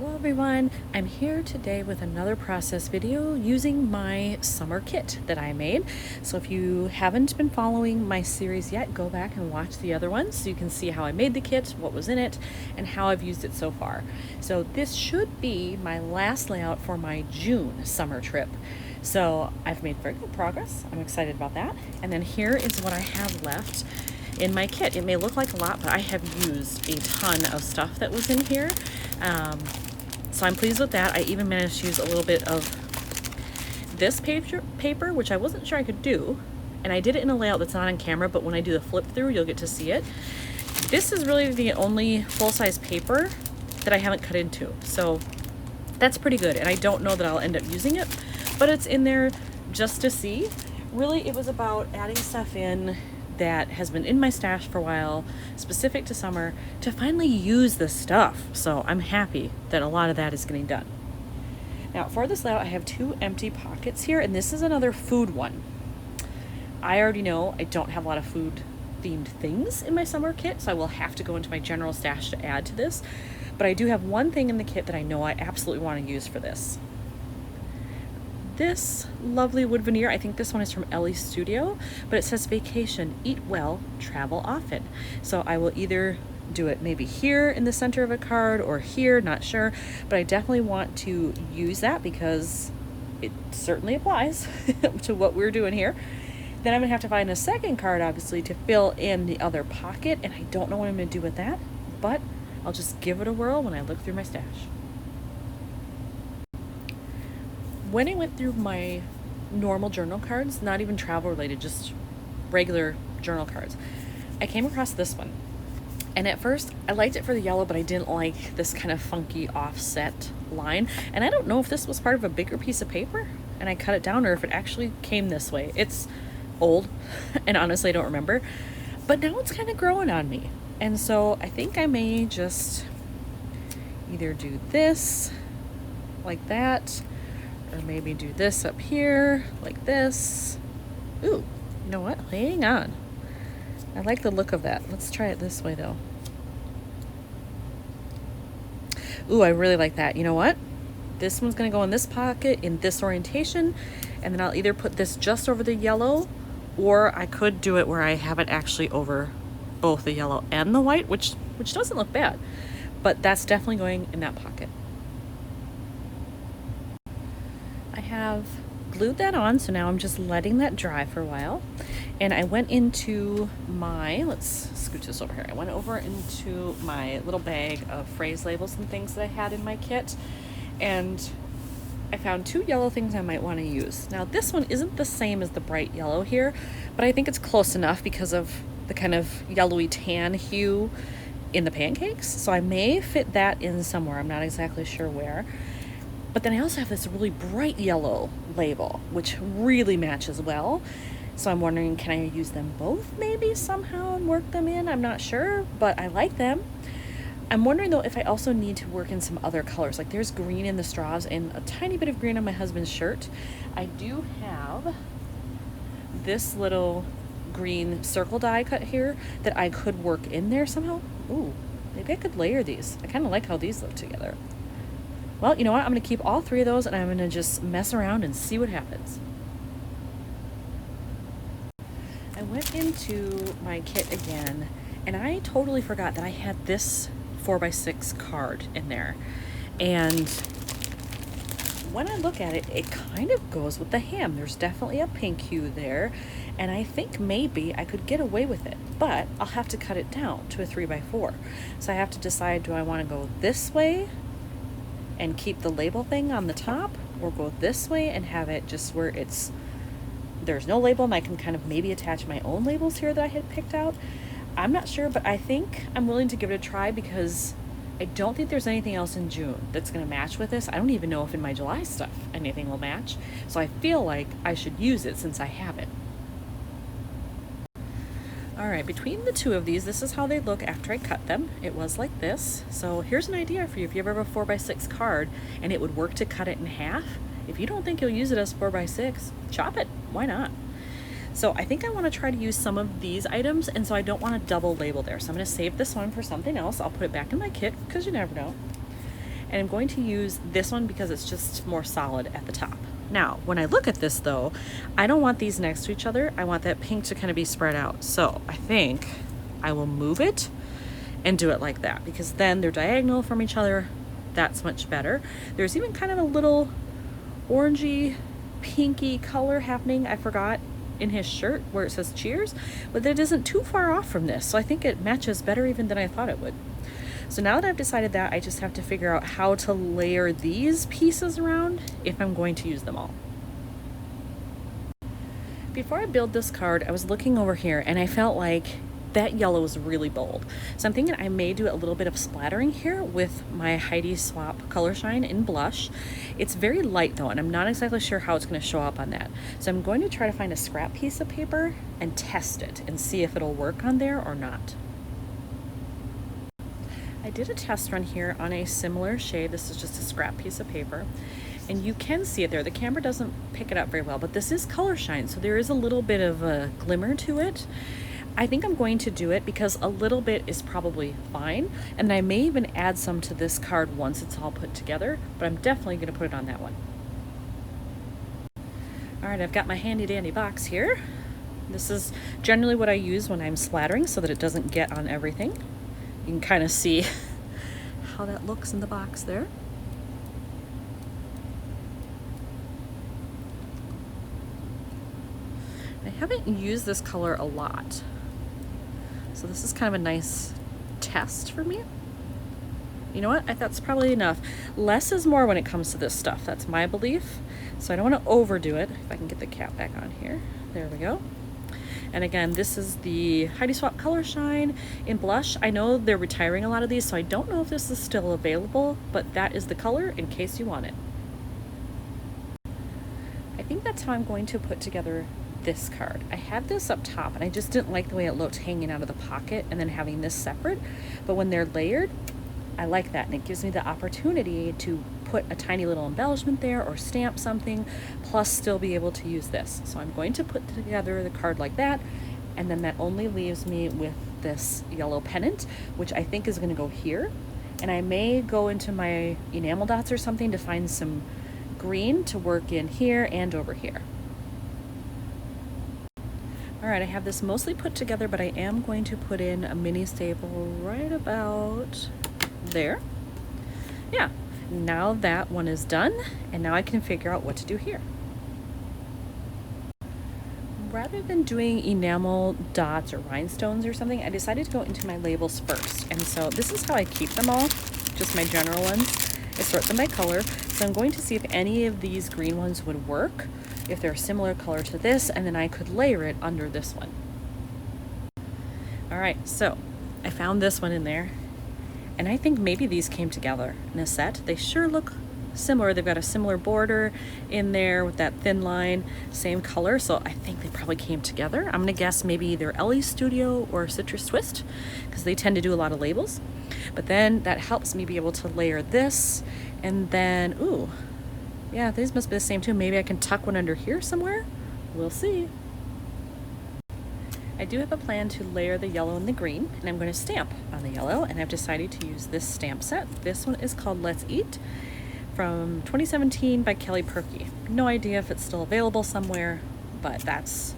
Hello everyone, I'm here today with another process video using my summer kit that I made. So if you haven't been following my series yet, go back and watch the other ones so you can see how I made the kit, what was in it, and how I've used it so far. So this should be my last layout for my June summer trip. So I've made very good progress. I'm excited about that. And then here is what I have left in my kit. It may look like a lot, but I have used a ton of stuff that was in here. So I'm pleased with that. I even managed to use a little bit of this paper, which I wasn't sure I could do. And I did it in a layout that's not on camera, but when I do the flip through, you'll get to see it. This is really the only full-size paper that I haven't cut into. So that's pretty good. And I don't know that I'll end up using it, but it's in there just to see. Really, it was about adding stuff in that has been in my stash for a while, specific to summer, to finally use this stuff. So I'm happy that a lot of that is getting done. Now for this layout, I have two empty pockets here, and this is another food one. I already know I don't have a lot of food themed things in my summer kit, so I will have to go into my general stash to add to this. But I do have one thing in the kit that I know I absolutely want to use for this. This lovely wood veneer, I think this one is from Ellie's Studio, but it says vacation, eat well, travel often. So I will either do it maybe here in the center of a card or here, not sure, but I definitely want to use that because it certainly applies to what we're doing here. Then I'm gonna have to find a second card, obviously, to fill in the other pocket, and I don't know what I'm gonna do with that, but I'll just give it a whirl when I look through my stash. When I went through my normal journal cards, not even travel related, just regular journal cards, I came across this one. And at first, I liked it for the yellow, but I didn't like this kind of funky offset line. And I don't know if this was part of a bigger piece of paper and I cut it down, or if it actually came this way. It's old, and honestly, I don't remember. But now it's kind of growing on me. And so I think I may just either do this like that, or maybe do this up here, like this. Ooh, you know what? Hang on. I like the look of that. Let's try it this way, though. Ooh, I really like that. You know what? This one's gonna go in this pocket in this orientation, and then I'll either put this just over the yellow, or I could do it where I have it actually over both the yellow and the white, which doesn't look bad. But that's definitely going in that pocket. I have glued that on, so now I'm just letting that dry for a while. And I went into my, let's scoot this over here. I went over into my little bag of phrase labels and things that I had in my kit, and I found two yellow things I might want to use. Now this one isn't the same as the bright yellow here, but I think it's close enough because of the kind of yellowy tan hue in the pancakes. So I may fit that in somewhere. I'm not exactly sure where. But then I also have this really bright yellow label, which really matches well. So I'm wondering, can I use them both maybe somehow and work them in? I'm not sure, but I like them. I'm wondering though if I also need to work in some other colors. Like there's green in the straws and a tiny bit of green on my husband's shirt. I do have this little green circle die cut here that I could work in there somehow. Ooh, maybe I could layer these. I kind of like how these look together. Well, you know what? I'm going to keep all three of those, and I'm going to just mess around and see what happens. I went into my kit again, and I totally forgot that I had this 4x6 card in there. And when I look at it, it kind of goes with the ham. There's definitely a pink hue there, and I think maybe I could get away with it, but I'll have to cut it down to a 3x4. So I have to decide, do I want to go this way and keep the label thing on the top, or go this way and have it just where there's no label and I can kind of maybe attach my own labels here that I had picked out. I'm not sure, but I think I'm willing to give it a try because I don't think there's anything else in June that's going to match with this. I don't even know if in my July stuff anything will match, so I feel like I should use it since I have it. All right, between the two of these, this is how they look after I cut them. It was like this. So here's an idea for you. If you ever have a 4x6 card and it would work to cut it in half, if you don't think you'll use it as 4x6, chop it. Why not? So I think I want to try to use some of these items, and so I don't want to double label there. So I'm going to save this one for something else. I'll put it back in my kit because you never know. And I'm going to use this one because it's just more solid at the top. Now, when I look at this though, I don't want these next to each other. I want that pink to kind of be spread out. So I think I will move it and do it like that, because then they're diagonal from each other. That's much better. There's even kind of a little orangey, pinky color happening, I forgot, in his shirt where it says cheers, but it isn't too far off from this. So I think it matches better even than I thought it would. So now that I've decided that, I just have to figure out how to layer these pieces around if I'm going to use them all. Before I build this card, I was looking over here and I felt like that yellow is really bold. So I'm thinking I may do a little bit of splattering here with my Heidi Swapp Color Shine in blush. It's very light though, and I'm not exactly sure how it's going to show up on that. So I'm going to try to find a scrap piece of paper and test it and see if it'll work on there or not. I did a test run here on a similar shade. This is just a scrap piece of paper. And you can see it there. The camera doesn't pick it up very well, but this is Color Shine, so there is a little bit of a glimmer to it. I think I'm going to do it because a little bit is probably fine, and I may even add some to this card once it's all put together, but I'm definitely going to put it on that one. All right, I've got my handy dandy box here. This is generally what I use when I'm splattering so that it doesn't get on everything. You can kind of see how that looks in the box there. I haven't used this color a lot, so this is kind of a nice test for me. You know what? That's probably enough. Less is more when it comes to this stuff. That's my belief. So I don't want to overdo it. If I can get the cap back on here. There we go. And again, this is the Heidi Swapp Color Shine in blush. I know they're retiring a lot of these, so I don't know if this is still available, but that is the color in case you want it. I think that's how I'm going to put together this card. I had this up top and I just didn't like the way it looked hanging out of the pocket and then having this separate, but when they're layered, I like that, and it gives me the opportunity to put a tiny little embellishment there or stamp something, plus still be able to use this. So I'm going to put together the card like that, and then that only leaves me with this yellow pennant, which I think is going to go here, and I may go into my enamel dots or something to find some green to work in here and over here. All right, I have this mostly put together, but I am going to put in a mini staple right about there. Yeah, now that one is done, and now I can figure out what to do here. Rather than doing enamel dots or rhinestones or something, I decided to go into my labels first. And so this is how I keep them all, just my general ones. I sort them by color. So I'm going to see if any of these green ones would work, if they're a similar color to this, and then I could layer it under this one. All right, so I found this one in there, and I think maybe these came together in a set. They sure look similar. They've got a similar border in there with that thin line, same color, so I think they probably came together. I'm gonna guess maybe either Ellie Studio or Citrus Twist, because they tend to do a lot of labels. But then that helps me be able to layer this, and then, ooh, yeah, these must be the same too. Maybe I can tuck one under here somewhere. We'll see. I do have a plan to layer the yellow and the green, and I'm going to stamp on the yellow, and I've decided to use this stamp set. This one is called Let's Eat from 2017 by Kelly Perky. No idea if it's still available somewhere, but that's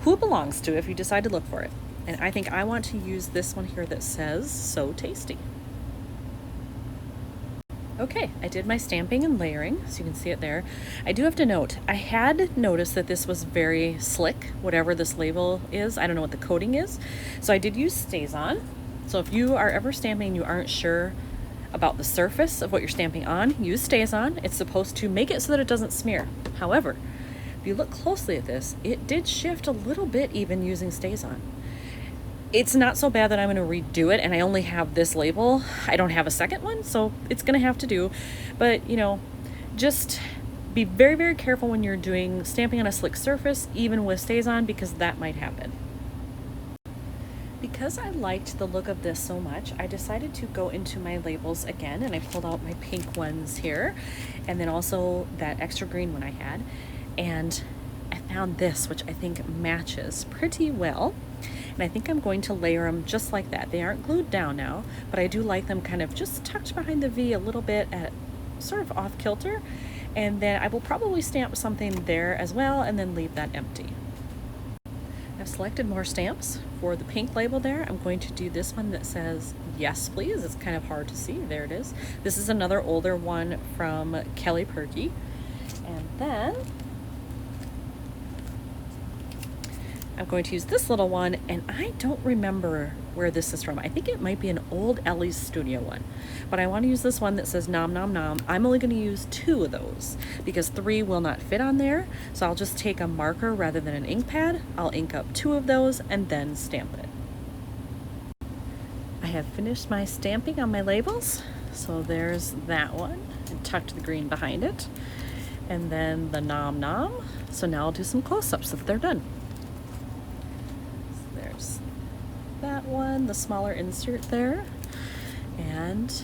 who it belongs to if you decide to look for it. And I think I want to use this one here that says "So Tasty." Okay, I did my stamping and layering, so you can see it there. I do have to note, I had noticed that this was very slick, whatever this label is. I don't know what the coating is. So I did use StazOn. So if you are ever stamping and you aren't sure about the surface of what you're stamping on, use StazOn. It's supposed to make it so that it doesn't smear. However, if you look closely at this, it did shift a little bit even using StazOn. It's not so bad that I'm going to redo it, and I only have this label. I don't have a second one, so it's going to have to do. But, you know, just be very, very careful when you're doing stamping on a slick surface, even with StazOn, because that might happen. Because I liked the look of this so much, I decided to go into my labels again, and I pulled out my pink ones here, and then also that extra green one I had. And I found this, which I think matches pretty well. And I think I'm going to layer them just like that. They aren't glued down now, but I do like them kind of just tucked behind the V a little bit at sort of off kilter. And then I will probably stamp something there as well and then leave that empty. I've selected more stamps. For the pink label there, I'm going to do this one that says yes please. It's kind of hard to see. There it is. This is another older one from Kelly Perky. And then I'm going to use this little one, and I don't remember where this is from. I think it might be an old Ellie's Studio one, but I want to use this one that says nom nom nom. I'm only going to use 2 of those because 3 will not fit on there, so I'll just take a marker rather than an ink pad. I'll ink up 2 of those and then stamp it. I have finished my stamping on my labels, so there's that one and tucked the green behind it, and then the nom nom. So now I'll do some close-ups if they're done. That one, the smaller insert there, and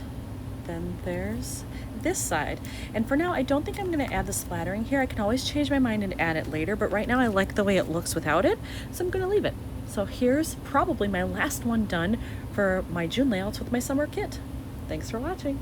then there's this side. And for now, I don't think I'm going to add the splattering here. I can always change my mind and add it later, but right now I like the way it looks without it, so I'm going to leave it. So here's probably my last one done for my June layouts with my summer kit. Thanks for watching.